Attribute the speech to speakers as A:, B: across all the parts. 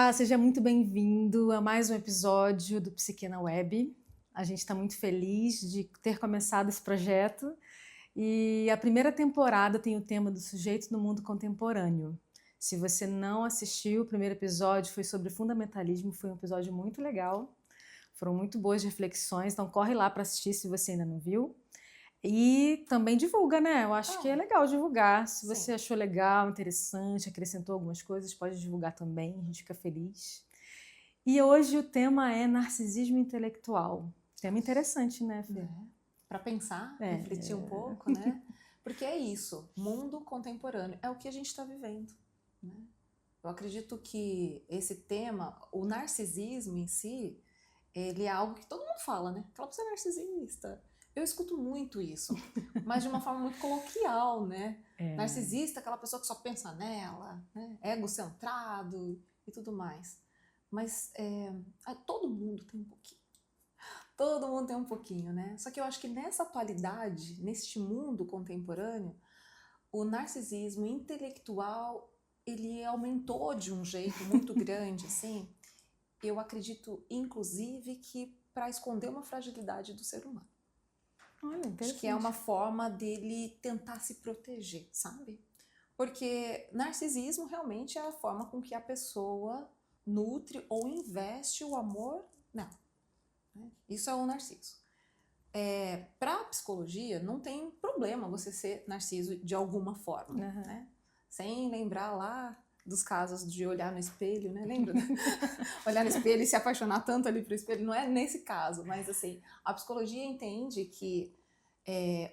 A: Olá, seja muito bem-vindo a mais um episódio do Psique na Web. A gente está muito feliz de ter começado esse projeto e a primeira temporada tem o tema do sujeito no mundo contemporâneo. Se você não assistiu, o primeiro episódio foi sobre fundamentalismo, foi um episódio muito legal, foram muito boas reflexões, então corre lá para assistir se você ainda não viu. E também divulga, né? Eu acho que é legal divulgar. Se você achou legal, interessante, acrescentou algumas coisas, pode divulgar também, a gente fica feliz. E hoje o tema é narcisismo intelectual. Tema interessante, né, Fê?
B: Para pensar, refletir um pouco, né? Porque é isso, mundo contemporâneo, é o que a gente está vivendo, né? Eu acredito que esse tema, o narcisismo em si, ele é algo que todo mundo fala, né? Fala pra você é narcisista. Eu escuto muito isso, mas de uma forma muito coloquial, né? Narcisista, aquela pessoa que só pensa nela, né? Egocentrado e tudo mais. Mas todo mundo tem um pouquinho. Todo mundo tem um pouquinho, né? Só que eu acho que nessa atualidade, neste mundo contemporâneo, o narcisismo intelectual, ele aumentou de um jeito muito grande, assim. Eu acredito, inclusive, que para esconder uma fragilidade do ser humano.
A: Olha,
B: acho que é uma forma dele tentar se proteger, sabe? Porque narcisismo realmente é a forma com que a pessoa nutre ou investe o amor nela. Isso é o narciso. Para a psicologia, não tem problema você ser narciso de alguma forma, né? Sem lembrar lá dos casos de olhar no espelho, né? Lembra? Olhar no espelho e se apaixonar tanto ali pro espelho, não é nesse caso, mas assim, a psicologia entende que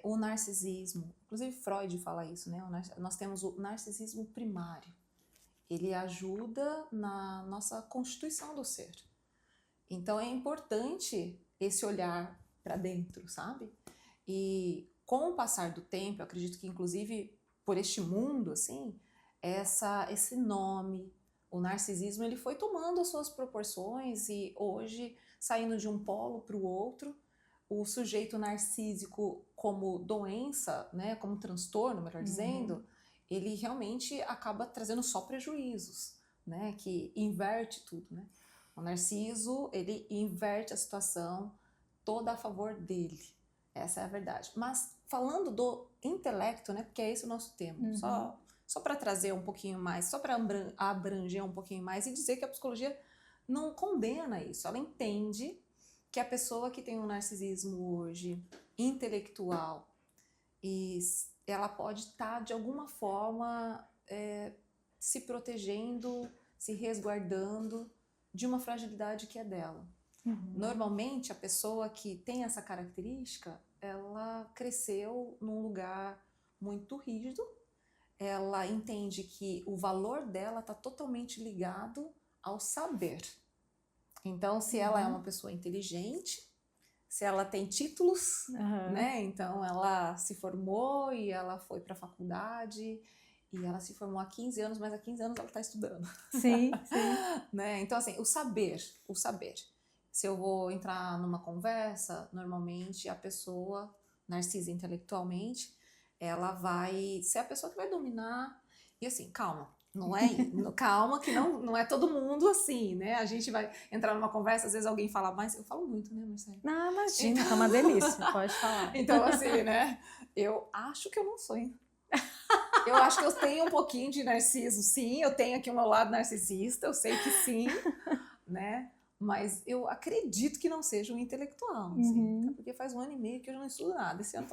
B: o narcisismo, inclusive Freud fala isso, né? Nós temos o narcisismo primário. Ele ajuda na nossa constituição do ser. Então é importante esse olhar para dentro, sabe? E com o passar do tempo, eu acredito que inclusive por este mundo, assim, esse nome, o narcisismo, ele foi tomando as suas proporções e hoje, saindo de um polo para o outro, o sujeito narcísico como doença, né, como transtorno, melhor dizendo, ele realmente acaba trazendo só prejuízos, né, que inverte tudo, né? O narciso, ele inverte a situação toda a favor dele. Essa é a verdade. Mas falando do intelecto, né, porque é esse o nosso tema, só para trazer um pouquinho mais, só para abranger um pouquinho mais e dizer que a psicologia não condena isso. Ela entende que a pessoa que tem um narcisismo hoje intelectual, e ela pode estar de alguma forma se protegendo, se resguardando de uma fragilidade que é dela. Normalmente, a pessoa que tem essa característica, ela cresceu num lugar muito rígido, ela entende que o valor dela está totalmente ligado ao saber. Então, se ela é uma pessoa inteligente, se ela tem títulos, né? Então, ela se formou e ela foi para a faculdade e ela se formou há 15 anos, mas há 15 anos ela está estudando.
A: Sim, sim.
B: Né? Então, assim, o saber. Se eu vou entrar numa conversa, normalmente a pessoa narcisa intelectualmente, ela vai ser a pessoa que vai dominar. E assim, calma. Calma, que não é todo mundo assim, né? A gente vai entrar numa conversa, às vezes alguém fala mais. Eu falo muito, né, Marcelo?
A: Não, imagina, então, tá uma delícia, pode falar.
B: Então, assim, né? Eu acho que eu não sou, hein? Eu acho que eu tenho um pouquinho de narciso, sim. Eu tenho aqui o meu lado narcisista, eu sei que sim, né? Mas eu acredito que não seja um intelectual, assim, porque faz 1 ano e meio que eu já não estudo nada. Esse ano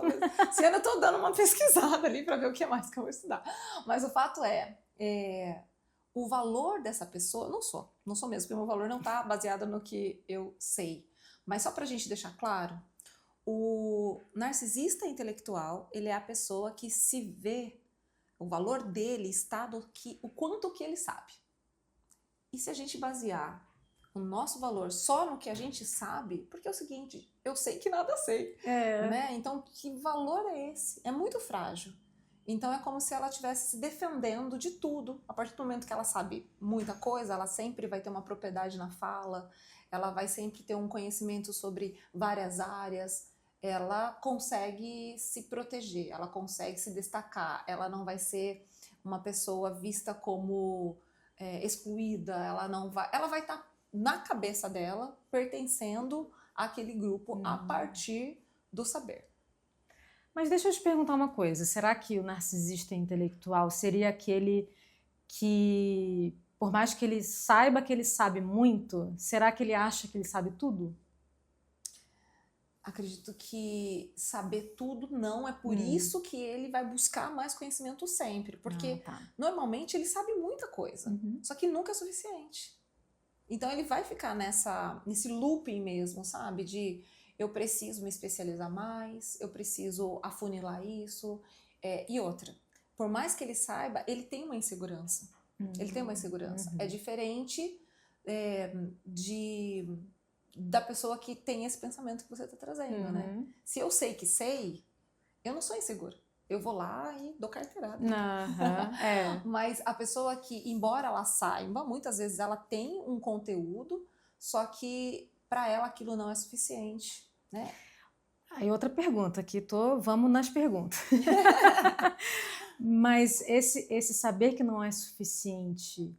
B: eu tô dando uma pesquisada ali para ver o que mais que eu vou estudar. Mas o fato o valor dessa pessoa, não sou mesmo, porque o meu valor não tá baseado no que eu sei. Mas só pra gente deixar claro, o narcisista intelectual, ele é a pessoa que se vê, o valor dele está o quanto que ele sabe. E se a gente basear o nosso valor só no que a gente sabe, porque é o seguinte, eu sei que nada sei, né? Então, que valor é esse? É muito frágil. Então, é como se ela estivesse se defendendo de tudo. A partir do momento que ela sabe muita coisa, ela sempre vai ter uma propriedade na fala, ela vai sempre ter um conhecimento sobre várias áreas, ela consegue se proteger, ela consegue se destacar, ela não vai ser uma pessoa vista como excluída, ela vai estar na cabeça dela pertencendo àquele grupo a partir do saber.
A: Mas deixa eu te perguntar uma coisa, será que o narcisista intelectual seria aquele que, por mais que ele saiba que ele sabe muito, será que ele acha que ele sabe tudo?
B: Acredito que saber tudo não é por isso que ele vai buscar mais conhecimento sempre, porque normalmente ele sabe muita coisa, só que nunca é suficiente. Então ele vai ficar nesse looping mesmo, sabe? De eu preciso me especializar mais, eu preciso afunilar isso. E outra, por mais que ele saiba, ele tem uma insegurança. Ele tem uma insegurança. É diferente da pessoa que tem esse pensamento que você está trazendo, né? Se eu sei que sei, eu não sou insegura. Eu vou lá e dou carteirada. Mas a pessoa que, embora ela saiba, muitas vezes ela tem um conteúdo, só que para ela aquilo não é suficiente, né?
A: Aí outra pergunta, aqui vamos nas perguntas. Mas esse saber que não é suficiente,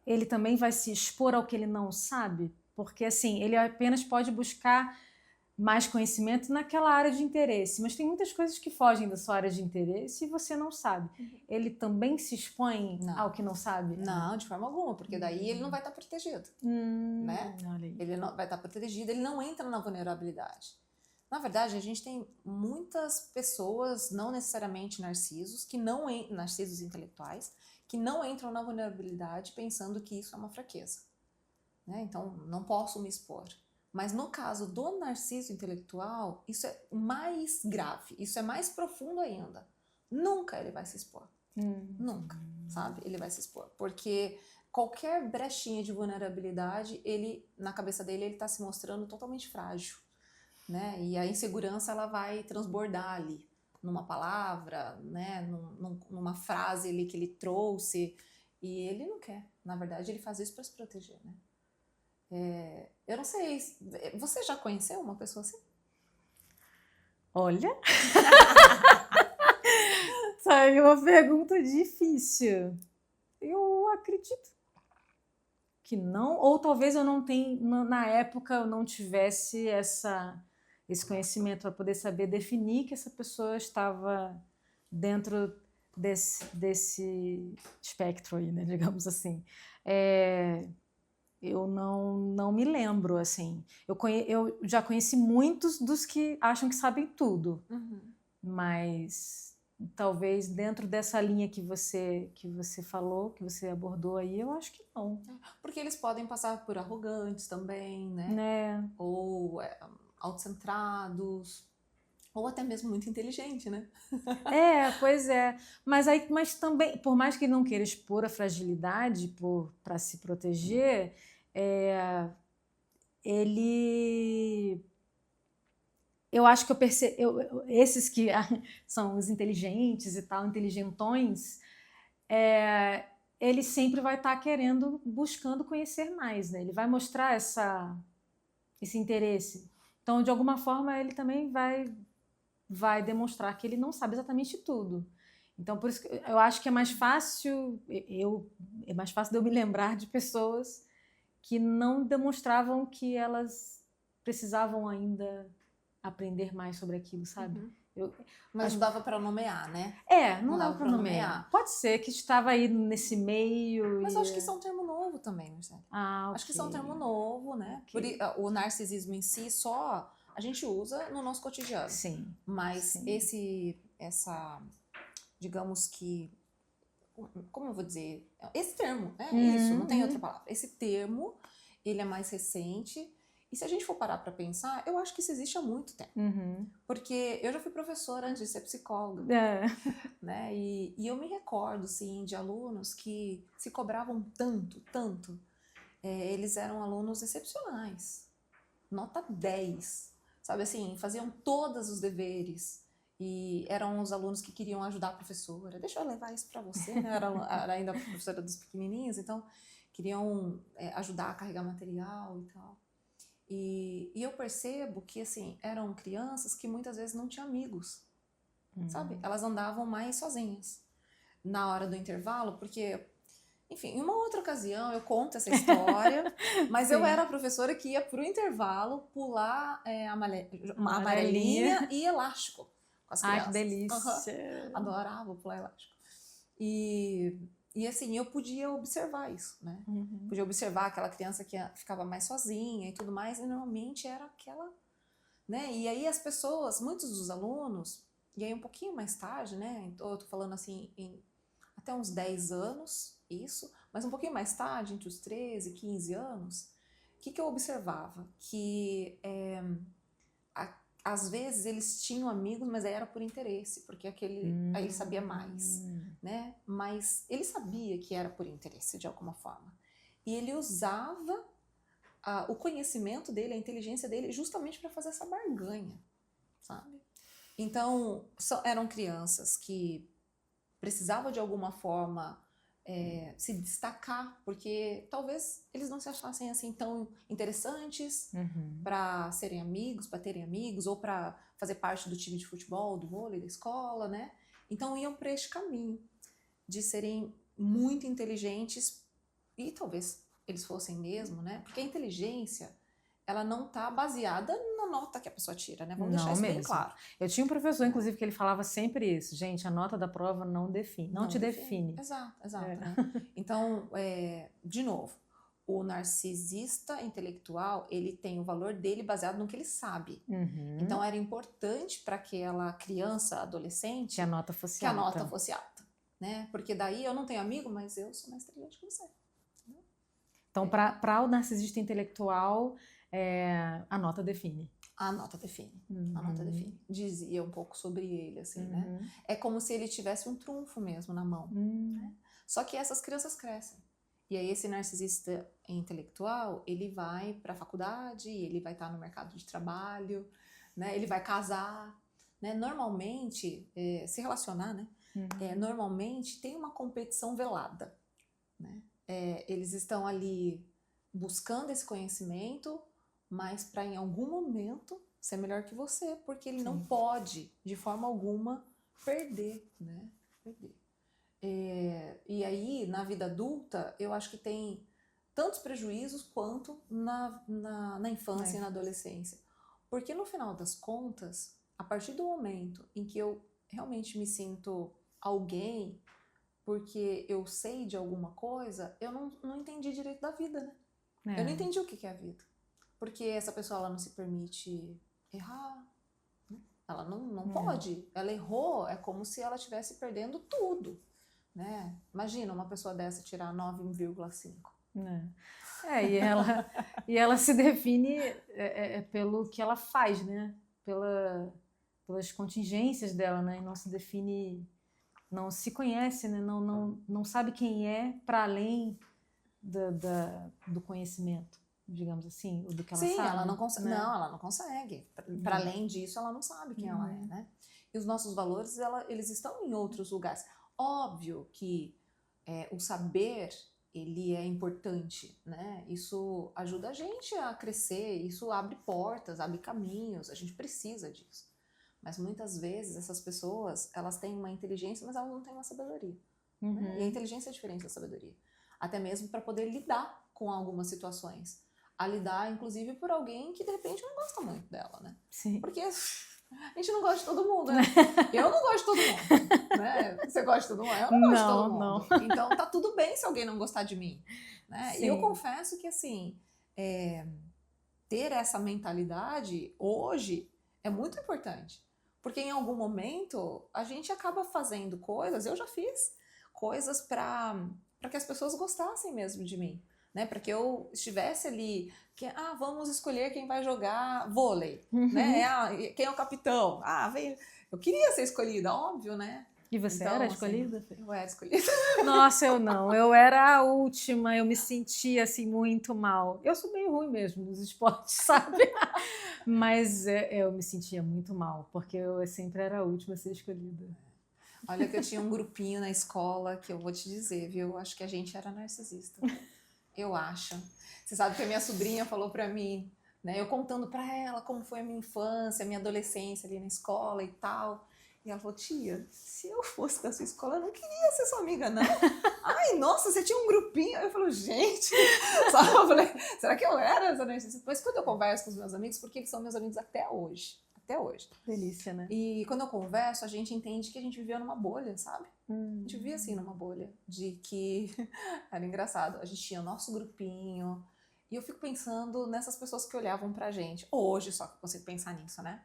A: ele também vai se expor ao que ele não sabe? Porque assim, ele apenas pode buscar mais conhecimento naquela área de interesse, mas tem muitas coisas que fogem da sua área de interesse e você não sabe. Ele também se expõe ao que não sabe?
B: Não, de forma alguma, porque daí ele não vai estar protegido, né? Ele não vai estar protegido, ele não entra na vulnerabilidade. Na verdade, a gente tem muitas pessoas, não necessariamente narcisos intelectuais, que não entram na vulnerabilidade pensando que isso é uma fraqueza, né? Então, não posso me expor. Mas no caso do narciso intelectual, isso é mais grave, isso é mais profundo ainda. Nunca ele vai se expor. Nunca, sabe? Ele vai se expor. Porque qualquer brechinha de vulnerabilidade, na cabeça dele, ele está se mostrando totalmente frágil, né? E a insegurança, ela vai transbordar ali, numa palavra, né? Numa frase ali que ele trouxe. E ele não quer. Na verdade, ele faz isso para se proteger, né? Eu não sei, você já conheceu uma pessoa assim?
A: Olha, sabe, uma pergunta difícil. Eu acredito que não, ou talvez eu não tenha, na época eu não tivesse esse conhecimento para poder saber definir que essa pessoa estava dentro desse espectro aí, né, digamos assim. Eu não me lembro, assim. Eu já conheci muitos dos que acham que sabem tudo, mas talvez dentro dessa linha que você falou, que você abordou aí, eu acho que não.
B: Porque eles podem passar por arrogantes também, né? Ou autocentrados, ou até mesmo muito inteligente, né?
A: Pois é. Mas também, por mais que ele não queira expor a fragilidade para se proteger, eu acho que esses que são os inteligentes e tal, inteligentões, ele sempre vai estar buscando conhecer mais, né? Ele vai mostrar esse interesse. Então, de alguma forma, ele também vai demonstrar que ele não sabe exatamente tudo. Então, por isso que eu acho que é mais fácil de eu me lembrar de pessoas que não demonstravam que elas precisavam ainda aprender mais sobre aquilo, sabe?
B: Mas não dava para nomear, né?
A: Não dava para nomear. Pode ser que estava aí nesse meio.
B: Mas eu acho que isso é um termo novo também, Marcelo.
A: Okay.
B: Acho que isso é um termo novo, né? Okay. O narcisismo em si só a gente usa no nosso cotidiano.
A: Sim.
B: Mas digamos que, como eu vou dizer? Esse termo, isso, não tem outra palavra. Esse termo, ele é mais recente. E se a gente for parar para pensar, eu acho que isso existe há muito tempo. Porque eu já fui professora antes de ser psicóloga. Né? E eu me recordo, sim, de alunos que se cobravam tanto. Eles eram alunos excepcionais. Nota 10. Sabe assim, faziam todos os deveres. E eram os alunos que queriam ajudar a professora. Deixa eu levar isso para você, né? Era ainda a professora dos pequenininhos, então queriam ajudar a carregar material e tal. E eu percebo que, assim, eram crianças que muitas vezes não tinham amigos, sabe? Elas andavam mais sozinhas na hora do intervalo, porque Enfim, em uma outra ocasião eu conto essa história, mas eu
A: Sim.
B: era a professora que ia pro intervalo pular uma
A: Amarelinha.
B: amarelinha e elástico com as
A: Ai, que
B: crianças. Aham.
A: delícia.
B: Adorava pular elástico. E assim, eu podia observar isso, né?
A: Uhum.
B: Podia observar aquela criança que ficava mais sozinha e tudo mais, e normalmente era aquela, né? E aí as pessoas, muitos dos alunos, e aí um pouquinho mais tarde, né? Então, eu tô falando assim, até uns 10 anos, isso, mas um pouquinho mais tarde, entre os 13 e 15 anos, o que eu observava? Que às vezes eles tinham amigos, mas aí era por interesse, porque aí ele sabia mais, né? Mas ele sabia que era por interesse de alguma forma. E ele usava o conhecimento dele, a inteligência dele, justamente para fazer essa barganha, sabe? Então, eram crianças que precisavam de alguma forma se destacar, porque talvez eles não se achassem assim tão interessantes para serem amigos, para terem amigos, ou para fazer parte do time de futebol, do vôlei, da escola, né? Então iam para este caminho de serem muito inteligentes, e talvez eles fossem mesmo, né? Porque a inteligência, ela não está baseada na nota que a pessoa tira, né? Vamos deixar isso bem claro.
A: Eu tinha um professor, inclusive, que ele falava sempre isso. Gente, a nota da prova não te define.
B: Exato, né? Então, de novo, o narcisista intelectual, ele tem o valor dele baseado no que ele sabe. Então, era importante para aquela criança, adolescente,
A: que a nota fosse alta.
B: Né? Porque daí eu não tenho amigo, mas eu sou mais inteligente que você.
A: Então, para o narcisista intelectual, a nota define.
B: A nota define. A nota define. Dizia um pouco sobre ele, assim, né? É como se ele tivesse um trunfo mesmo na mão. Né? Só que essas crianças crescem. E aí esse narcisista intelectual, ele vai para a faculdade, ele vai estar no mercado de trabalho, né? Ele vai casar, né? Normalmente, se relacionar, né? Normalmente tem uma competição velada, né? Eles estão ali buscando esse conhecimento, mas para em algum momento ser melhor que você, porque ele não pode, de forma alguma, perder, né? E aí, na vida adulta, eu acho que tem tantos prejuízos quanto na infância e na adolescência. Porque no final das contas, a partir do momento em que eu realmente me sinto alguém, porque eu sei de alguma coisa, eu não entendi direito da vida, né? Eu não entendi o que é a vida. Porque essa pessoa, ela não se permite errar, né? Ela não pode. Ela errou, é como se ela estivesse perdendo tudo, né? Imagina uma pessoa dessa tirar 9,5.
A: E ela se define pelo que ela faz, né? Pelas contingências dela, né? E não se define, não se conhece, né? Não sabe quem é para além do conhecimento, digamos assim, do que ela sabe.
B: Sim, ela não consegue. Né? Não, ela não consegue. Para além disso, ela não sabe quem ela é, né? E os nossos valores, eles estão em outros lugares. Óbvio que o saber, ele é importante, né? Isso ajuda a gente a crescer, isso abre portas, abre caminhos, a gente precisa disso. Mas muitas vezes essas pessoas, elas têm uma inteligência, mas elas não têm uma sabedoria. Né? E a inteligência é diferente da sabedoria. Até mesmo para poder lidar com algumas situações. A lidar, inclusive, por alguém que de repente não gosta muito dela, né?
A: Sim.
B: Porque a gente não gosta de todo mundo, né? Eu não gosto de todo mundo, né? Você gosta de todo mundo? Eu não gosto de todo mundo. Não. Então tá tudo bem se alguém não gostar de mim, né? E eu confesso que, assim, ter essa mentalidade hoje é muito importante. Porque em algum momento a gente acaba fazendo coisas, eu já fiz coisas para que as pessoas gostassem mesmo de mim. Né, para que eu estivesse ali, vamos escolher quem vai jogar vôlei, né? Quem é o capitão? Eu queria ser escolhida, óbvio, né?
A: E você
B: então,
A: era escolhida?
B: Assim, eu era escolhida.
A: Nossa, eu não. Eu era a última, eu me sentia assim muito mal. Eu sou meio ruim mesmo nos esportes, sabe? Mas eu me sentia muito mal, porque eu sempre era a última a ser escolhida.
B: Olha que eu tinha um grupinho na escola que eu vou te dizer, viu? Acho que a gente era narcisista. Eu acho. Você sabe que a minha sobrinha falou pra mim, né? Eu contando pra ela como foi a minha infância, a minha adolescência ali na escola e tal. E ela falou, tia, se eu fosse da sua escola, eu não queria ser sua amiga, não. Ai, nossa, você tinha um grupinho. Eu falo, gente, sabe? Eu falei, será que eu era essa narcisista? Mas quando eu converso com os meus amigos, porque eles são meus amigos até hoje. Até hoje.
A: Delícia, né?
B: E quando eu converso, a gente entende que a gente vivia numa bolha, sabe? A gente vivia assim numa bolha. De que era engraçado. A gente tinha nosso grupinho. E eu fico pensando nessas pessoas que olhavam pra gente. Hoje só que eu consigo pensar nisso, né?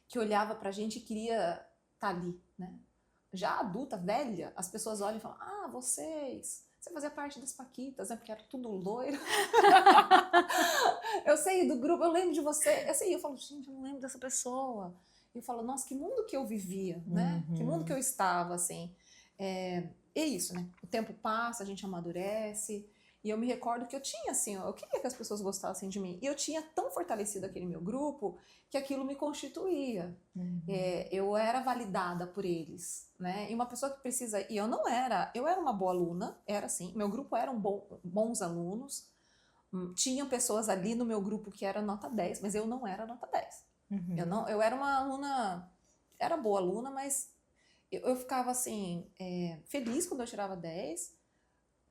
B: Que olhava pra gente e queria estar ali, né? Já adulta, velha, as pessoas olham e falam, ah, você fazia parte das Paquitas, né? Porque era tudo loiro. Eu sei do grupo, eu lembro de você. Eu falo, gente, eu não lembro dessa pessoa. E eu falo, nossa, que mundo que eu vivia, né? Que mundo que eu estava, assim. É isso, né? O tempo passa, a gente amadurece. E eu me recordo que eu tinha, assim, eu queria que as pessoas gostassem de mim. E eu tinha tão fortalecido aquele meu grupo que aquilo me constituía. Eu era validada por eles, né? E uma pessoa que precisa... E eu não era... Eu era uma boa aluna, era assim. Meu grupo eram bons alunos. Tinham pessoas ali no meu grupo que era nota 10, mas eu não era nota 10. Eu era uma aluna... Era boa aluna, mas eu ficava, assim, feliz quando eu tirava 10.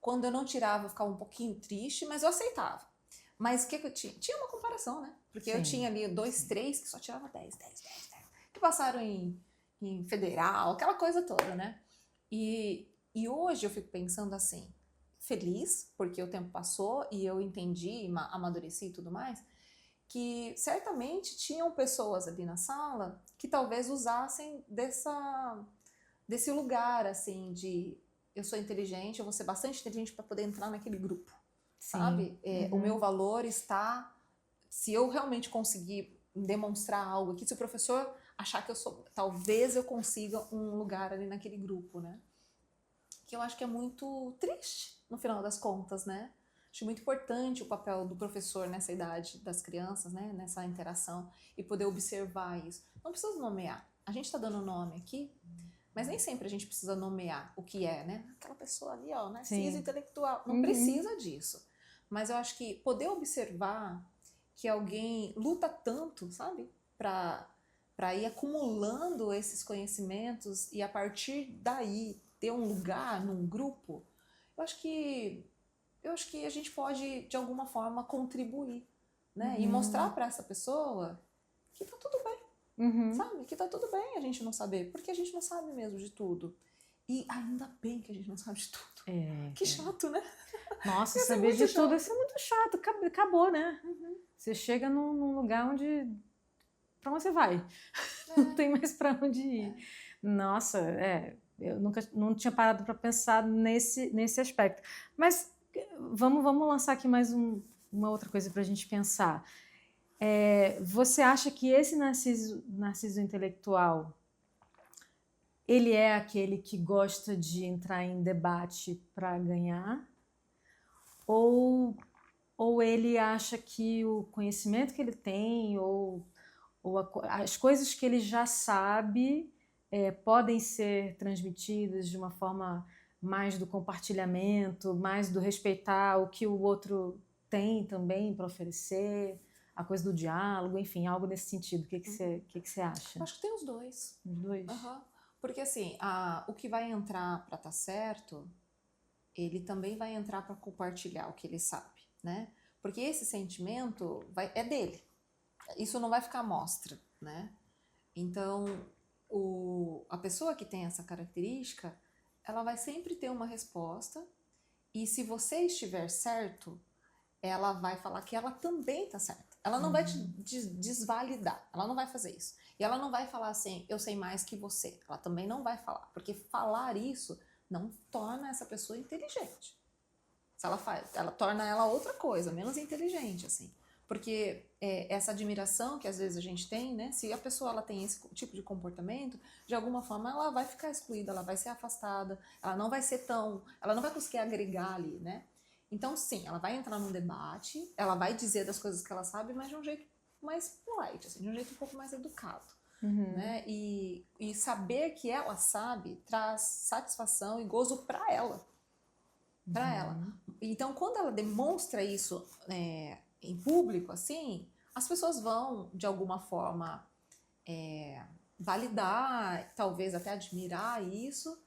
B: Quando eu não tirava, eu ficava um pouquinho triste, mas eu aceitava. Mas o que eu tinha? Tinha uma comparação, né? Porque eu tinha ali 2, 3 que só tirava 10. Que passaram em federal, aquela coisa toda, né? E hoje eu fico pensando assim, feliz, porque o tempo passou e eu entendi, amadureci e tudo mais, que certamente tinham pessoas ali na sala que talvez usassem desse lugar, assim, de... eu sou inteligente, eu vou ser bastante inteligente para poder entrar naquele grupo, sabe? O meu valor está... Se eu realmente conseguir demonstrar algo aqui, se o professor achar que eu sou... Talvez eu consiga um lugar ali naquele grupo, né? Que eu acho que é muito triste, no final das contas, né? Acho muito importante o papel do professor nessa idade das crianças, né? Nessa interação, e poder observar isso. Não precisa nomear. A gente está dando nome aqui, mas nem sempre a gente precisa nomear o que é, né? Aquela pessoa ali, ó, narciso intelectual. Não precisa disso. Mas eu acho que poder observar que alguém luta tanto, sabe? Para ir acumulando esses conhecimentos e a partir daí ter um lugar num grupo, eu acho que a gente pode, de alguma forma, contribuir, né? E mostrar para essa pessoa que tá tudo bem. Sabe? Que tá tudo bem a gente não saber, porque a gente não sabe mesmo de tudo. E ainda bem que a gente não sabe de tudo. Que chato, né?
A: Nossa, saber de tudo, isso é muito chato. Acabou, né? Você chega num lugar onde... Pra onde você vai? Não tem mais pra onde ir. Nossa, eu não tinha parado para pensar nesse aspecto. Mas vamos lançar aqui mais uma outra coisa pra gente pensar. Você acha que esse narciso intelectual, ele é aquele que gosta de entrar em debate para ganhar? Ou ele acha que o conhecimento que ele tem ou as coisas que ele já sabe podem ser transmitidas de uma forma mais do compartilhamento, mais do respeitar o que o outro tem também para oferecer? A coisa do diálogo, enfim, algo nesse sentido. O que você acha?
B: Acho que tem os dois.
A: Os dois?
B: Porque assim, o que vai entrar para estar certo, ele também vai entrar para compartilhar o que ele sabe, né? Porque esse sentimento é dele. Isso não vai ficar à mostra, né? Então, a pessoa que tem essa característica, ela vai sempre ter uma resposta, e se você estiver certo, ela vai falar que ela também está certa. Ela não vai te desvalidar, ela não vai fazer isso. E ela não vai falar assim, eu sei mais que você. Ela também não vai falar, porque falar isso não torna essa pessoa inteligente. Se ela torna ela outra coisa, menos inteligente, assim. Porque essa admiração que às vezes a gente tem, né? Se a pessoa ela tem esse tipo de comportamento, de alguma forma ela vai ficar excluída, ela vai ser afastada, ela não vai conseguir agregar ali, né? Então, sim, ela vai entrar num debate, ela vai dizer das coisas que ela sabe, mas de um jeito mais polite, assim, de um jeito um pouco mais educado. Né? E saber que ela sabe traz satisfação e gozo para ela. Para ela. Então, quando ela demonstra isso em público, assim, as pessoas vão, de alguma forma, validar, talvez até admirar isso,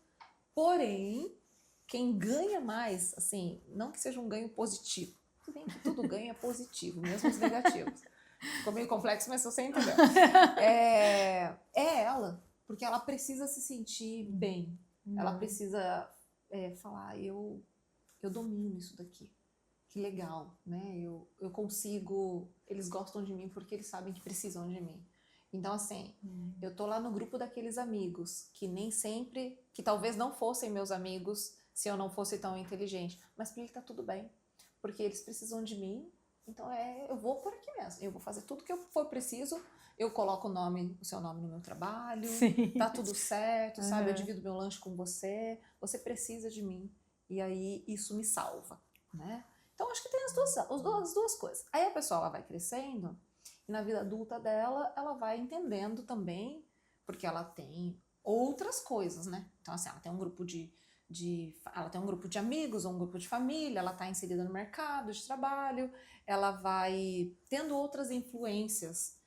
B: porém, quem ganha mais, assim, não que seja um ganho positivo, tudo bem que tudo ganho é positivo, mesmo os negativos. Ficou meio complexo, mas você entendeu. É ela, porque ela precisa se sentir bem, ela precisa falar, eu domino isso daqui. Que legal, né? Eu consigo. Eles gostam de mim porque eles sabem que precisam de mim. Então, assim, eu tô lá no grupo daqueles amigos que nem sempre, que talvez não fossem meus amigos se eu não fosse tão inteligente, mas para ele tá tudo bem, porque eles precisam de mim. Então, eu vou por aqui mesmo. Eu vou fazer tudo que eu for preciso. Eu coloco o seu nome no meu trabalho.
A: Sim.
B: Tá tudo certo, sabe? Eu divido meu lanche com você. Você precisa de mim. E aí, isso me salva, né? Então, acho que tem as duas coisas. Aí a pessoa ela vai crescendo e na vida adulta dela, ela vai entendendo também, porque ela tem outras coisas, né? Então, assim, ela tem um grupo ela tem um grupo de amigos, um grupo de família, ela está inserida no mercado de trabalho, ela vai tendo outras influências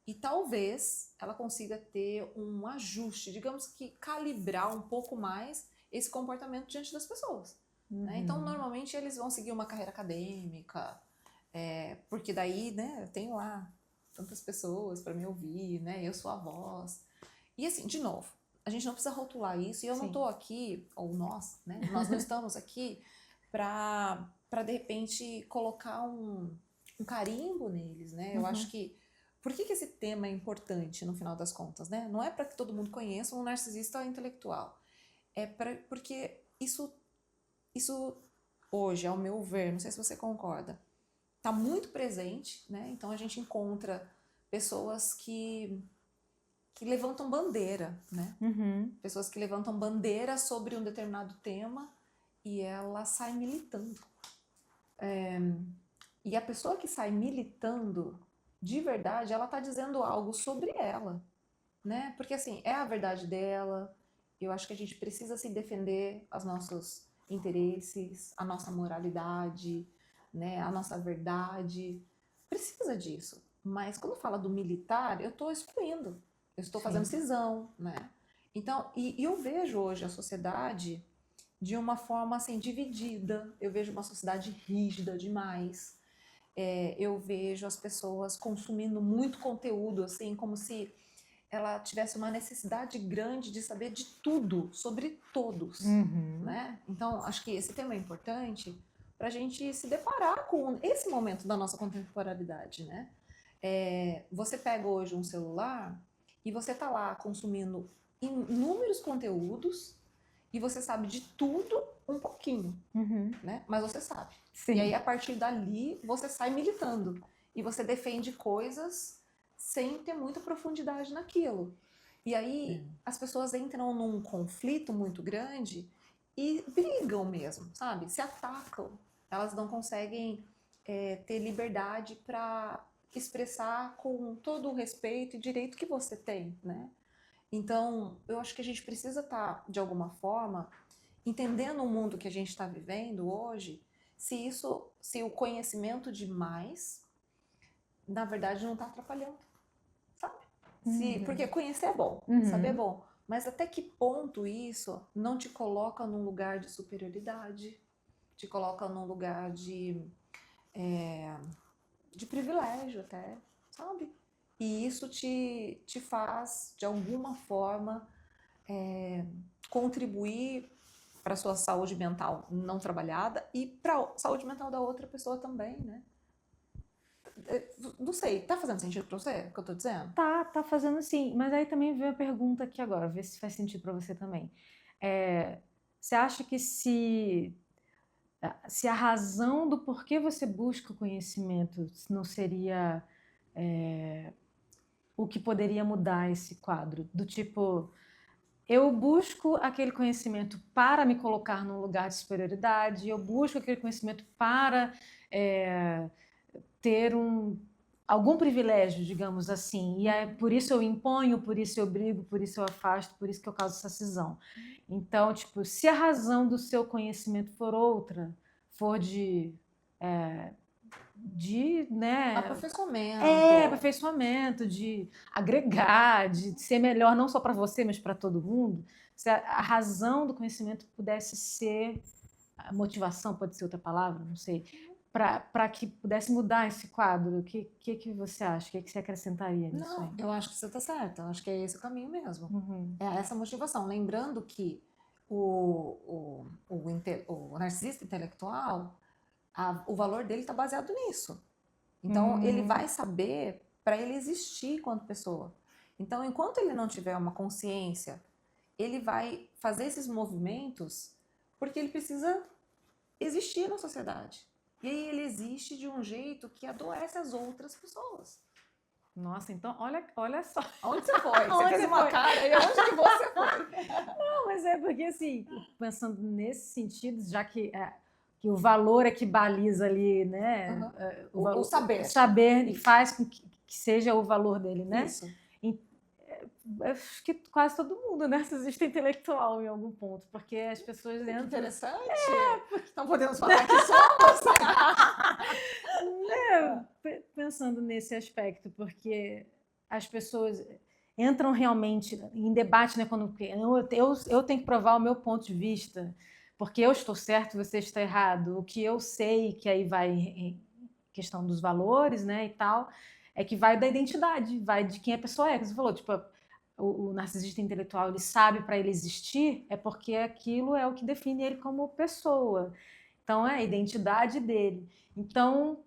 B: e talvez ela consiga ter um ajuste, digamos que calibrar um pouco mais esse comportamento diante das pessoas. Né? Então, normalmente, eles vão seguir uma carreira acadêmica, porque daí, né, eu tenho lá tantas pessoas para me ouvir, né, eu sou a voz. E assim, de novo, a gente não precisa rotular isso, e eu não estou aqui, ou nós, né, nós não estamos aqui para de repente, colocar um carimbo neles, né? Eu acho que... Por que esse tema é importante, no final das contas, né? Não é para que todo mundo conheça um narcisista intelectual. Porque isso hoje, ao meu ver, não sei se você concorda, está muito presente, né? Então a gente encontra pessoas que levantam bandeira, né? Pessoas que levantam bandeira sobre um determinado tema e ela sai militando. E a pessoa que sai militando, de verdade, ela está dizendo algo sobre ela, né? Porque assim, é a verdade dela. Eu acho que a gente precisa se defender os nossos interesses, a nossa moralidade, né, a nossa verdade. Precisa disso. Mas quando fala do militar, eu estou excluindo. Eu estou fazendo cisão, né? Então, e eu vejo hoje a sociedade de uma forma assim dividida. Eu vejo uma sociedade rígida demais. Eu vejo as pessoas consumindo muito conteúdo, assim, como se ela tivesse uma necessidade grande de saber de tudo, sobre todos, né? Então, acho que esse tema é importante para a gente se deparar com esse momento da nossa contemporaneidade, né? Você pega hoje um celular e você tá lá consumindo inúmeros conteúdos e você sabe de tudo um pouquinho, né? Mas você sabe.
A: Sim.
B: E aí, a partir dali, você sai militando e você defende coisas sem ter muita profundidade naquilo. E aí as pessoas entram num conflito muito grande e brigam mesmo, sabe? Se atacam. Elas não conseguem ter liberdade para expressar com todo o respeito e direito que você tem, né? Então, eu acho que a gente precisa estar, de alguma forma, entendendo o mundo que a gente está vivendo hoje, se o conhecimento demais, na verdade, não está atrapalhando. Porque conhecer é bom, saber é bom. Mas até que ponto isso não te coloca num lugar de superioridade, te coloca num lugar de privilégio até, sabe? E isso te faz, de alguma forma, contribuir para a sua saúde mental não trabalhada e para a saúde mental da outra pessoa também, né? Não sei, tá fazendo sentido pra você o que eu tô dizendo?
A: Tá fazendo sim. Mas aí também veio a pergunta aqui agora, ver se faz sentido para você também. Você acha que se a razão do porquê você busca o conhecimento não seria o que poderia mudar esse quadro? Do tipo, eu busco aquele conhecimento para me colocar num lugar de superioridade, eu busco aquele conhecimento para ter algum privilégio, digamos assim, e por isso eu imponho, por isso eu brigo, por isso eu afasto, por isso que eu causo essa cisão. Então, tipo, se a razão do seu conhecimento for outra, for de né,
B: Aperfeiçoamento.
A: de agregar, de ser melhor não só para você, mas para todo mundo. Se a razão do conhecimento pudesse ser, a motivação pode ser outra palavra, não sei, para que pudesse mudar esse quadro, o que você acha? O que você acrescentaria nisso aí?
B: Não, eu acho que você está certa. Eu acho que é esse o caminho mesmo.
A: Uhum.
B: É essa motivação. Lembrando que o narcisista intelectual, o valor dele está baseado nisso. Então, ele vai saber para ele existir enquanto pessoa. Então, enquanto ele não tiver uma consciência, ele vai fazer esses movimentos porque ele precisa existir na sociedade. E aí ele existe de um jeito que adoece as outras pessoas.
A: Nossa, então olha só.
B: Onde você foi? Você fez uma cara e onde que você foi?
A: Não, mas é porque assim, pensando nesse sentido, já que o valor é que baliza ali, né?
B: O saber.
A: O saber e faz com que seja o valor dele, né?
B: Isso.
A: Acho que quase todo mundo, né? Narcisista intelectual em algum ponto, porque as pessoas entram...
B: Interessante. Não podemos falar que somos.
A: Pensando nesse aspecto, porque as pessoas entram realmente em debate, né? Quando eu tenho que provar o meu ponto de vista, porque eu estou certo, você está errado. O que eu sei, que aí vai em questão dos valores, né, e tal, é que vai da identidade, vai de quem a pessoa é. Como você falou, tipo, o narcisista intelectual, ele sabe para ele existir, é porque aquilo é o que define ele como pessoa. Então, é a identidade dele. Então,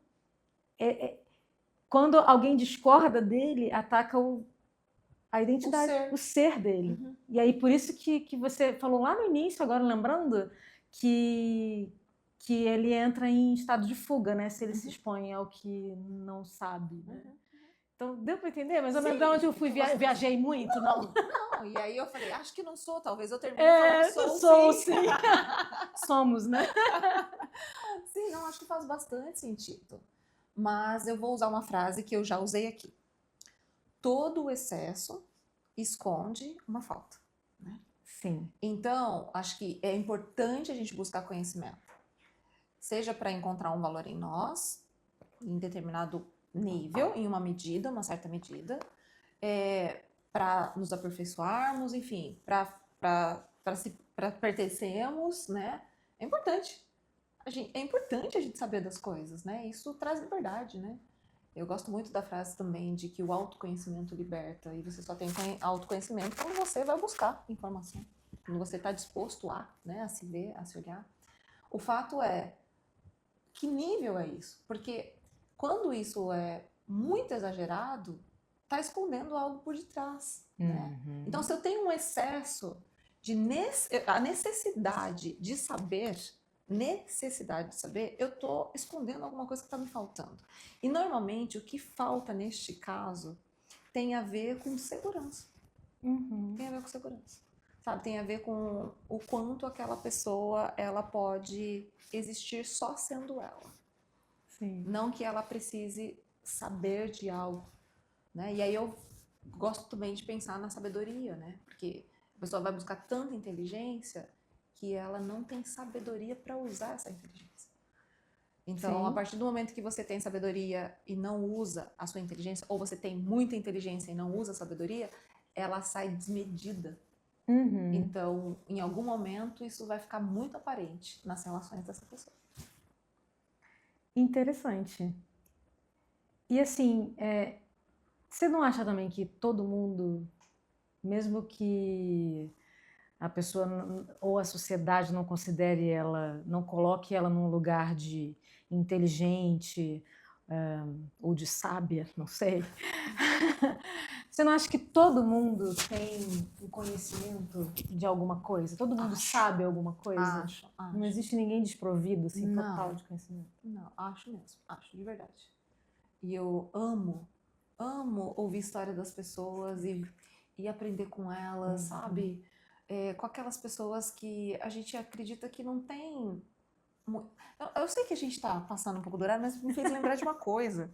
A: quando alguém discorda dele, ataca a identidade, o ser dele.
B: Uhum.
A: E aí, por isso que você falou lá no início, agora lembrando, que ele entra em estado de fuga, né? Se ele se expõe ao que não sabe, né? Então, deu para entender? Mas eu não lembro de onde eu fui, viajei muito, não.
B: Não, e aí eu falei, acho que não sou, talvez eu termine falando
A: sou sim. Somos, né?
B: Sim, não, acho que faz bastante sentido. Mas eu vou usar uma frase que eu já usei aqui. Todo o excesso esconde uma falta, né?
A: Sim.
B: Então, acho que é importante a gente buscar conhecimento. Seja para encontrar um valor em nós, em determinado nível, em uma certa medida, para nos aperfeiçoarmos, enfim, para pertencermos, né? É importante. É importante a gente saber das coisas, né? Isso traz liberdade, né? Eu gosto muito da frase também de que o autoconhecimento liberta, e você só tem autoconhecimento quando você vai buscar informação, quando você está disposto né, a se ver, a se olhar. O fato é, que nível é isso? Porque quando isso é muito exagerado, está escondendo algo por detrás, né? Então, se eu tenho um excesso a necessidade de saber, eu estou escondendo alguma coisa que está me faltando. E, normalmente, o que falta neste caso tem a ver com segurança. Tem a ver com segurança. Sabe? Tem a ver com o quanto aquela pessoa ela pode existir só sendo ela.
A: Sim.
B: Não que ela precise saber de algo, né? E aí eu gosto também de pensar na sabedoria, né? Porque a pessoa vai buscar tanta inteligência que ela não tem sabedoria para usar essa inteligência. Então, a partir do momento que você tem sabedoria e não usa a sua inteligência, ou você tem muita inteligência e não usa a sabedoria, ela sai desmedida. Então, em algum momento, isso vai ficar muito aparente nas relações dessa pessoa.
A: Interessante. E assim, você não acha também que todo mundo, mesmo que a pessoa ou a sociedade não considere ela, não coloque ela num lugar de inteligente ou de sábia, não sei. Você não acha que todo mundo tem um conhecimento de alguma coisa? Todo mundo sabe alguma coisa?
B: Acho.
A: Não existe ninguém desprovido, assim, total de conhecimento?
B: Não, acho mesmo. Acho, de verdade. E eu amo ouvir história das pessoas e aprender com elas, sabe? Com aquelas pessoas que a gente acredita que não tem... Eu sei que a gente está passando um pouco do horário, mas me fez lembrar de uma coisa,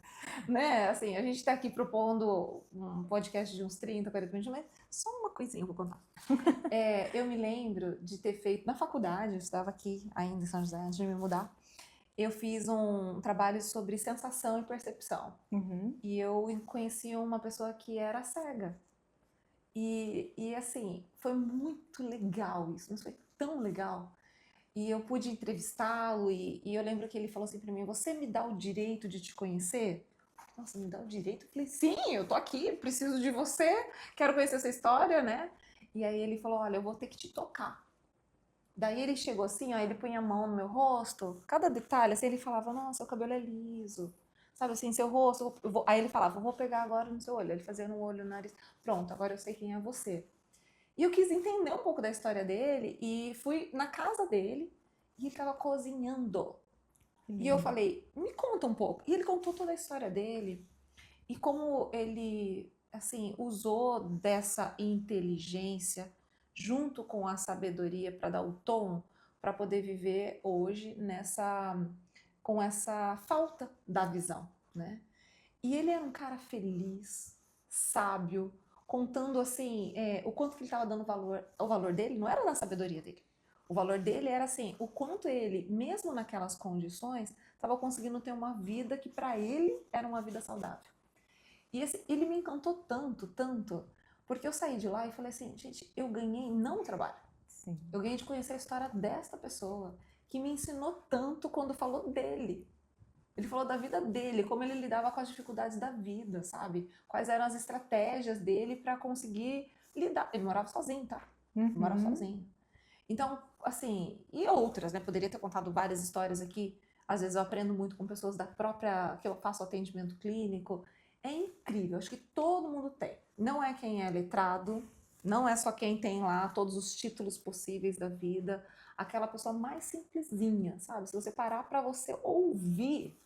B: né? Assim, a gente está aqui propondo um podcast de uns 30, 40 minutos, mas só uma coisinha eu vou contar. Eu me lembro de ter feito, na faculdade, eu estava aqui ainda em São José, antes de me mudar, eu fiz um trabalho sobre sensação e percepção.
A: Uhum.
B: E eu conheci uma pessoa que era cega. E assim, foi muito legal isso, mas foi tão legal. E eu pude entrevistá-lo e eu lembro que ele falou assim para mim, você me dá o direito de te conhecer? Nossa, me dá o direito? Eu falei, sim, eu tô aqui, preciso de você, quero conhecer essa história, né? E aí ele falou, olha, eu vou ter que te tocar. Daí ele chegou assim, ó, ele punha a mão no meu rosto, cada detalhe, assim, ele falava, nossa, seu cabelo é liso, sabe assim, seu rosto, aí ele falava, eu vou pegar agora no seu olho, ele fazia no olho, no nariz, pronto, agora eu sei quem é você. E eu quis entender um pouco da história dele e fui na casa dele e ele estava cozinhando. E eu falei, me conta um pouco. E ele contou toda a história dele e como ele, assim, usou dessa inteligência junto com a sabedoria para dar o tom para poder viver hoje com essa falta da visão, né? E ele era um cara feliz, sábio, contando assim, o quanto que ele estava dando valor. O valor dele não era da sabedoria dele. O valor dele era assim, o quanto ele, mesmo naquelas condições, estava conseguindo ter uma vida que para ele era uma vida saudável. E ele me encantou tanto, tanto, porque eu saí de lá e falei assim, gente, eu ganhei não o trabalho.
A: Sim.
B: Eu ganhei de conhecer a história desta pessoa, que me ensinou tanto quando falou dele. Ele falou da vida dele, como ele lidava com as dificuldades da vida, sabe? Quais eram as estratégias dele para conseguir lidar. Ele morava sozinho, tá? Ele morava sozinho. Então, assim, e outras, né? Poderia ter contado várias histórias aqui. Às vezes eu aprendo muito com pessoas da própria, que eu faço atendimento clínico. É incrível, acho que todo mundo tem. Não é quem é letrado, não é só quem tem lá todos os títulos possíveis da vida, aquela pessoa mais simplesinha, sabe? Se você parar para você ouvir,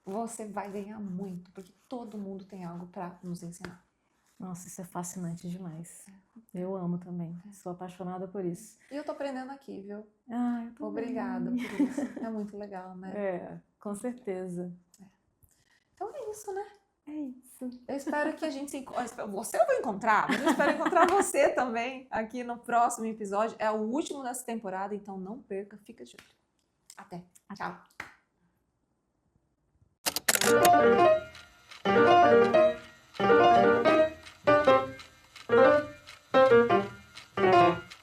B: você vai ganhar muito, porque todo mundo tem algo para nos ensinar.
A: Nossa, isso é fascinante demais. Eu amo também. Sou apaixonada por isso.
B: E eu tô aprendendo aqui, viu?
A: Ah, eu também.
B: Obrigada por isso. É muito legal, né?
A: É, com certeza.
B: Então é isso, né?
A: É isso.
B: Eu espero que a gente se encontre. Você eu vou encontrar, mas eu espero encontrar você também aqui no próximo episódio. É o último dessa temporada, então não perca, fica de olho. Até. Tchau.